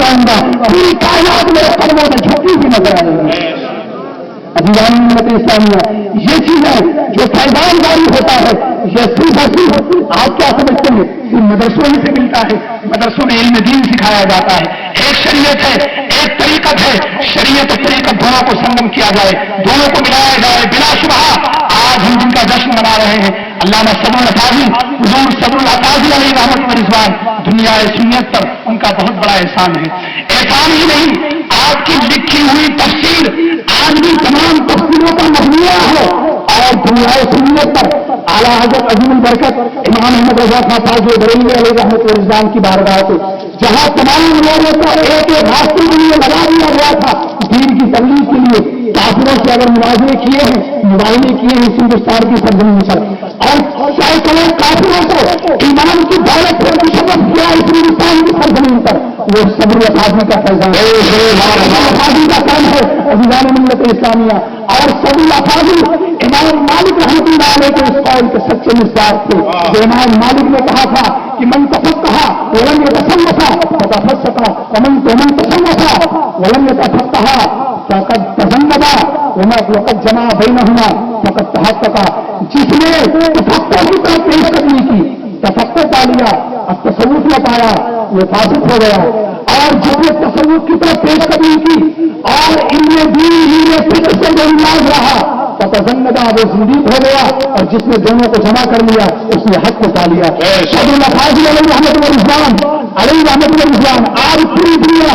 جاؤں گا پوری کائنات میرے قدموں میں جھکی ہوئی نظر آئے گی. عزیزان ملت اسلامیہ یہ چیز ہے جو فیضان جاری ہوتا ہے. یہ صرف آپ کیا سمجھتے ہیں کہ مدرسوں ہی سے ملتا ہے؟ مدرسوں میں علم دین سکھایا جاتا ہے. ایک شریعت ہے, ایک طریقت ہے. شریعت اور طریقت دونوں کو سنگم کیا جائے, دونوں کو ملایا جائے. بلا شبہ آج ہم جن کا جشن منا رہے ہیں علامہ صبر العطازی, حضور صبر العطازی علیہ رحمت و رضوان, دنیا سنت پر ان کا بہت بڑا احسان ہے. احسان ہی نہیں, آپ کی لکھی ہوئی تفسیر آج بھی تمام تفسیروں کا مجموعہ ہے. اور دنیا سنت پر اعلیٰ حضرت عظیم البرکت امام احمد رضا خان صاحب بریلوی علیہ رحمت و رضوان کی بارگاہ سے جہاں تمام لوگوں کو ایک ایک راستے کے لیے لگا دیا گیا تھا دین کی تبلیغ کے لیے, کافروں سے اگر مناظرے کیے ہیں, مباحثے کیے ہیں ہندوستان کی سرزمین پر, اور سینکڑوں کافروں کو ایمان کی دولت سے مشرف کیا اس ہندوستان کی سرزمین پر, وہ صبر العطازی کا فیضان ہے, العطازی کا کام ہے. عزیزان ملت اسلامیہ, اور صبر العطازی امام مالک رحمۃ اللہ علیہ کے اس قول کے سچے مصداق تھے. جو امام مالک نے کہا تھا کہ من تفقہ ولم يتصنف فتفسق ومن تصنف ولم يتفقه فقد تذنب وقد جمع بينهما فقد تحقق. جس نے تفقہ کی طرف پیش قدمی کی, تفقہ پا لیا, اب تصوف نہ پایا, وہ فاسق ہو گیا. اور جس نے تصوف کی طرف پیش قدمی کی اور علم دین علم فکر سے جو ناز رہا فتذنب, وہ زندید ہو گیا. اور جس نے دونوں کو جمع کر لیا اس نے حق کو پا لیا. صبر العطازی علیہ رحمت و رضوان علیہ رحمت و رضوان آج پوری دنیا,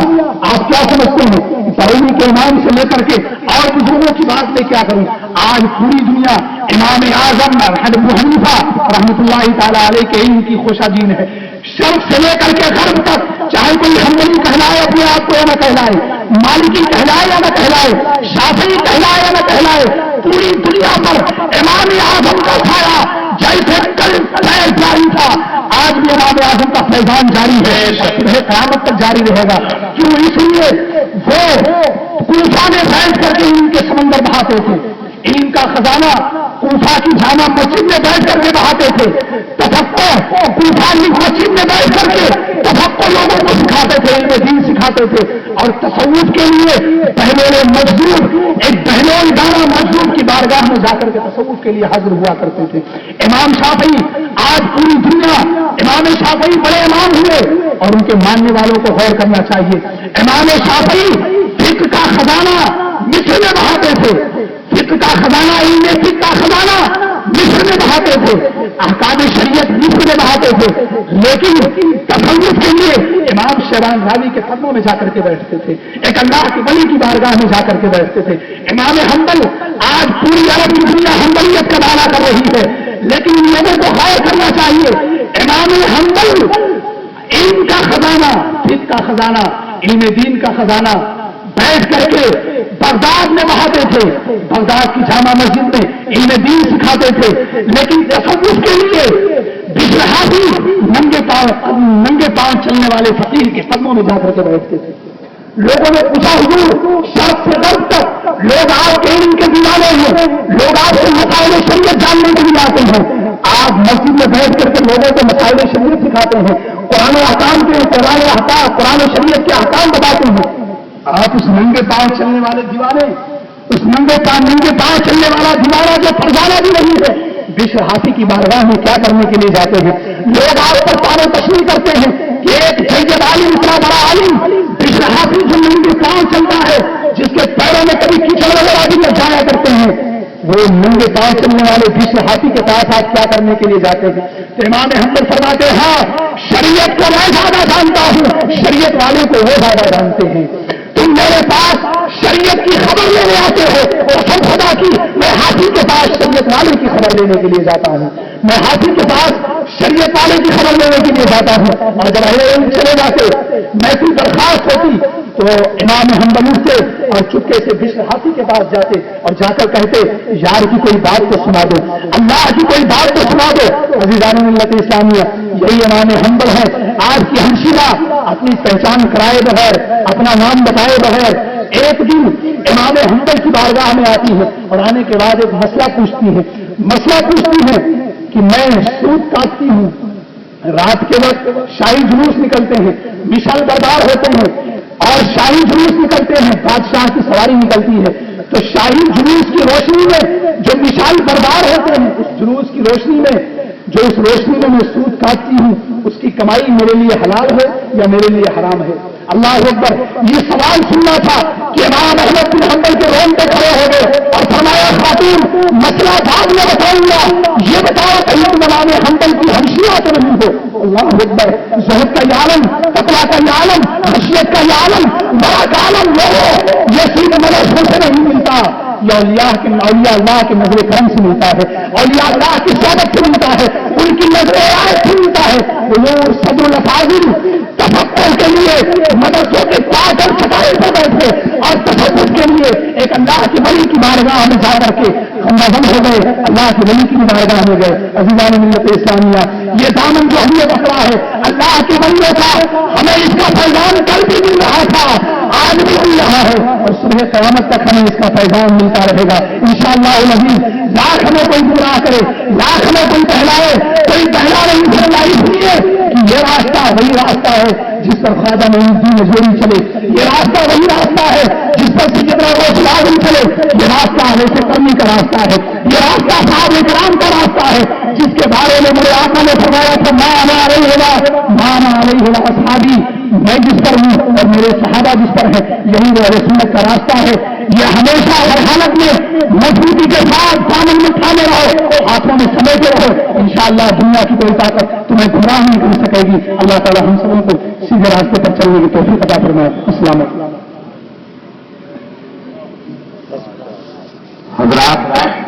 آپ کیا سمجھتے ہیں بریلوی کے امام سے لے کر کے اور بزرگوں کی بات میں کیا کروں, آج پوری دنیا امام اعظم ابو حنیفہ رحمۃ اللہ تعالیٰ علیہ کے علم کی خوشادین ہے. شرق سے لے کر کے غرب تک, چاہے کوئی حنبلی کہلائے اپنے آپ کو یا نہ کہلائے, مالکی کہلائے یا نہ کہلائے, شافعی کہلائے یا نہ کہلائے, پوری دنیا پر امام اعظم کا سایہ جیسے کل فیض جاری تھا آج بھی امام اعظم کا فیضان جاری ہے, قیامت تک جاری رہے گا. کیوں؟ اس لیے وہ کوفہ میں بیٹھ کر کے ان کے سمندر بہاتے تھے. ان کا خزانہ کوفہ کی جامع مسجد میں بیٹھ کر کے بہاتے تھے. تفقہ کوفہ کی مسجد میں بیٹھ کر کے تفقہ لوگوں کو سکھاتے تھے, علم دین سکھاتے تھے. اور تصوف کے لیے بہلول مجذوب, ایک بہلول دانا مجذوب کی بارگاہ میں جا کر کے تصوف کے لیے حاضر ہوا کرتے تھے. امام شافعی, آج پوری دنیا امام شافعی بڑے امام ہوئے اور ان کے ماننے والوں کو غور کرنا چاہیے. امام شافعی فقہ کا خزانہ مصر میں بہاتے تھے, فقہ کا خزانہ, علم فقہ کا خزانہ مصر میں بہاتے تھے, احکام شریعت مصر میں بہاتے تھے. لیکن تصوف کے لیے امام شیبان راوی کے قدموں میں جا کر کے بیٹھتے تھے, ایک اللہ کے ولی کی بارگاہ میں جا کر کے بیٹھتے تھے. امام حنبل, آج پوری عرب کی دنیا حنبلیت کا دعویٰ کر رہی ہے, لیکن ان لوگوں کو غور کرنا چاہیے. امام حنبل علم کا خزانہ, فقہ کا خزانہ, علم دین کا خزانہ بیٹھ کر کے بغداد میں بہاتے تھے, بغداد کی جامع مسجد میں علم دین سکھاتے تھے. لیکن تصوف کے لیے بشر حافظ ننگے پاؤں چلنے والے فقیر کے قدموں میں جا کر کے بیٹھتے تھے. لوگوں نے پوچھا حضور شرق سے غرب تک لوگ آپ کے علم کے دیوانے ہیں, لوگ آپ سے مسائل شریعت جاننے کے لیے آتے ہیں. آپ مسجد میں بیٹھ کر کے لوگوں کو مسائل شریعت سکھاتے ہیں, قرآن و احکام کے قرآن و شریعت کے احکام بتاتے ہیں. آپ اس ننگے پاؤں چلنے والے دیوانے, اس ننگے پاؤں چلنے والا دیوانہ جو فرزانہ بھی نہیں ہے, بشر حافظ کی بارگاہ میں کیا کرنے کے لیے جاتے ہیں؟ لوگ آپ پر پارے تشریح کرتے ہیں کہ ایک جید عالم, اتنا بڑا عالم بشر حافظ جو ننگے پاؤں چلتا ہے, جس کے پیروں میں کبھی کیچڑ وغیرہ بھی لگ جایا کرتے ہیں, وہ ننگے پاؤں چلنے والے بشر حافظ کے پاس آپ کیا کرنے کے لیے جاتے ہیں؟ تو امام حنبل فرماتے ہیں ہاں شریعت کو میں زیادہ جانتا ہوں, شریعت والے کو وہ زیادہ جانتے ہیں. تم میرے پاس شریعت کی خبر لینے آتے ہو, اور سب خدا کی میں حافظ کے پاس شریعت والے کی خبر لینے کے لیے جاتا ہوں, میں حافظ کے پاس شریعت والے کی خبر لینے کے لیے جاتا ہوں. اور جب اہل علم چلے جاتے, میں کوئی درخواست ہوتی تو امام حنبل سے اور چپکے سے بشر حافظ کے پاس جاتے اور جا کر کہتے یار کی کوئی بات تو سنا دو, اللہ کی کوئی بات تو سنا دو. عزیزان ملت اسلامیہ, یہی امام حنبل ہے. آج کی ہمشیرہ اپنی پہچان کرائے بغیر, اپنا نام بتائے بغیر ایک دن امام حنبل کی بارگاہ میں آتی ہے اور آنے کے بعد ایک مسئلہ پوچھتی ہے کہ میں سود کاٹتی ہوں, رات کے وقت شاہی جلوس نکلتے ہیں, مشال دربار ہوتے ہیں, اور شاہی جلوس نکلتے ہیں، بادشاہ کی سواری نکلتی ہے، تو شاہی جلوس کی روشنی میں جو مثال بردار ہوتے ہیں، اس جلوس کی روشنی میں جو اس روشنی میں سود کاٹتی ہوں، اس کی کمائی میرے لیے حلال ہے یا میرے لیے حرام ہے؟ اللہ اکبر! یہ سوال سننا تھا کہ امام احمد بن حنبل کے روم پہ کھڑے ہو گئے اور فرمایا خاتون مسئلہ بعد میں بتاؤں گا، یہ بتاؤ کہیں تم امام حنبل کی ہمشیرہ تو نہیں ہو؟ اللہ اکبر! زہد کا یہ عالم، تقویٰ کا یہ عالم، خشیت کا یہ عالم، بڑا کا عالم لوگوں یہ صرف مدرسوں سے نہیں ملتا، یہ اولیاء اللہ کے نظر کرم سے ملتا ہے، اولیاء اللہ کی صحبت سے ملتا ہے، ان کی نظر آیت سے ملتا ہے۔ حضور صدر الافاضل تفکر کے لیے مدرسوں کے پاس اور چھٹائی پر بیٹھے اور تصوف کے لیے ایک اللہ کے ولی کی بارگاہ میں جا کر کے ہم نظم ہو گئے، اللہ کے ولی کی بارگاہ میں گئے۔ عزیزان ملت اسلامیہ، یہ دامن جو ہم نے پکڑا ہے اللہ کے ولیوں کا، ہمیں اس کا فیضان کل بھی مل رہا تھا، آج بھی مل رہا ہے، اور صبح قیامت تک ہمیں اس کا فیضان ملتا رہے گا انشاءاللہ العزیز۔ لاکھ ہمیں کوئی گمراہ کرے، لاکھ ہمیں کوئی بہلائے، کوئی بہلا نہیں بہلا اس لیے کہ یہ راستہ وہی راستہ ہے جس پر خواجہ معین الدین اجمیری چلے، یہ راستہ وہی راستہ ہے جس پر سیدنا غوث العظم چلے، یہ راستہ ویسے کرنی کا راستہ ہے، یہ راستہ صحابہ کرام کا راستہ ہے جس کے بارے میں میرے آقا نے فرمایا تھا مانا علیہ اصحابی، میں جس پر ہوں اور میرے صحابہ جس پر ہے یہی وہ اہل سنت کا راستہ ہے۔ یہ ہمیشہ ہر حالت میں مضبوطی کے ساتھ دامن میں تھامے رہو، ہاتھوں میں سمیٹے رہو، انشاءاللہ دنیا کی کوئی طاقت تمہیں گمراہ نہیں کر سکے گی۔ اللہ تعالی ہم سبوں کو سیدھے راستے پر چلنے کی توفیق عطا فرمائے۔ السلام علیکم حضرات۔